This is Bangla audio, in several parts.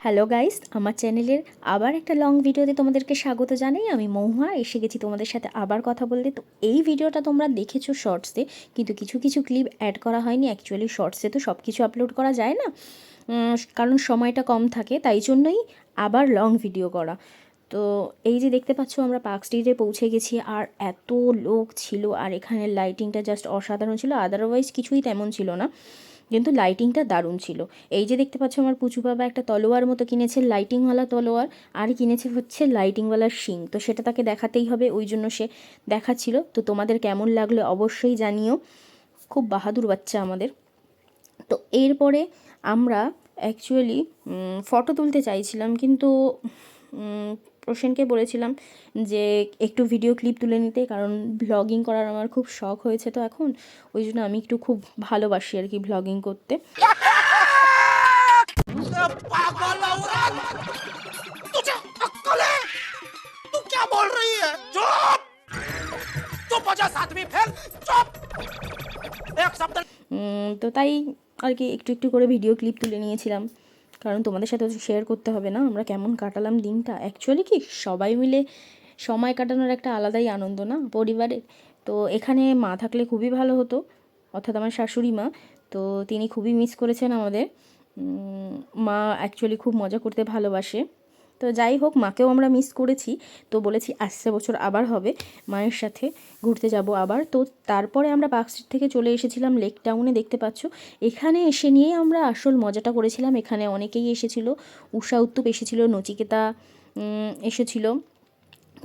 হ্যালো গাইস, আমার চ্যানেলের আবার একটা লং ভিডিওতে তোমাদেরকে স্বাগত জানাই। আমি মহুয়া এসে গেছি তোমাদের সাথে আবার কথা বলতে। তো এই ভিডিওটা তোমরা দেখেছো শর্টসে, কিন্তু কিছু কিছু ক্লিপ অ্যাড করা হয়নি। অ্যাকচুয়ালি শর্টসে তো সব কিছু আপলোড করা যায় না, কারণ সময়টা কম থাকে, তাই জন্যই আবার লং ভিডিও করা। তো এই যে দেখতে পাচ্ছ, আমরা পার্ক স্ট্রিটে পৌঁছে গেছি, আর এত লোক ছিল, আর এখানে লাইটিংটা জাস্ট অসাধারণ ছিল। আদারওয়াইজ কিছুই তেমন ছিল না, কিন্তু লাইটিংটা দারুণ ছিল। এই যে দেখতে পাচ্ছ, আমার পুচু বাবা একটা তলোয়ার মতো কিনেছে, লাইটিংওয়ালা তলোয়ার, আর কিনেছে হচ্ছে লাইটিংওয়ালার শিং। তো সেটা তাকে দেখাতেই হবে, ওই জন্য সে দেখাচ্ছিল। তো তোমাদের কেমন লাগলো অবশ্যই জানিও, খুব বাহাদুর বাচ্চা আমাদের। তো এরপরে আমরা অ্যাকচুয়ালি ফটো তুলতে চাইছিলাম, কিন্তু প্রসেনকে বলেছিলাম যে একটু ভিডিও ক্লিপ তুলে নিতে, কারণ ভ্লগিং করার আমার খুব শখ হয়েছে। তো এখন ওই জন্য আমি একটু খুব ভালোবাসি আর কি ভ্লগিং করতে। তো তাই আর কি একটু একটু করে ভিডিও ক্লিপ তুলে নিয়েছিলাম, কারণ তোমাদের সাথে শেয়ার করতে হবে না আমরা কেমন কাটালাম দিনটা। অ্যাকচুয়ালি কি, সবাই মিলে সময় কাটানোর একটা আলাদাই আনন্দ না পরিবারের। তো এখানে মা থাকলে খুবই ভালো হতো, অর্থাৎ আমার শাশুড়ি মা। তো তিনি খুবই মিস করেছেন আমাদের। মা অ্যাকচুয়ালি খুব মজা করতে ভালোবাসে। তো যাই হোক, মাকেও আমরা মিস করেছি। তো বলেছি আসছে বছর আবার হবে, মায়ের সাথে ঘুরতে যাব আবার। তো তারপরে আমরা পার্ক স্ট্রিট থেকে চলে এসেছিলাম লেক টাউনে, দেখতে পাচ্ছ। এখানে এসে নিয়েই আমরা আসল মজাটা করেছিলাম। এখানে অনেকেই এসেছিলো, উষা উত্তুপ এসেছিলো, নচিকেতা এসেছিলো,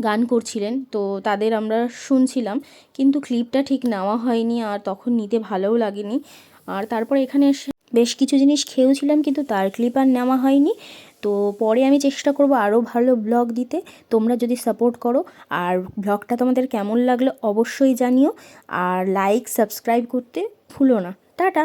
গান করছিলেন। তো তাদের আমরা শুনছিলাম, কিন্তু ক্লিপটা ঠিক নেওয়া হয়নি, আর তখন নিতে ভালোও লাগেনি। আর তারপর এখানে এসে বেশ কিছু জিনিস খেয়েওছিলাম, কিন্তু তার ক্লিপ আর নেওয়া হয়নি। তো পরে আমি চেষ্টা করব আরও ভালো ব্লগ দিতে, তোমরা যদি সাপোর্ট করো। আর ব্লগটা তোমাদের কেমন লাগলো অবশ্যই জানিও, আর লাইক সাবস্ক্রাইব করতে ভুলো না। টাটা।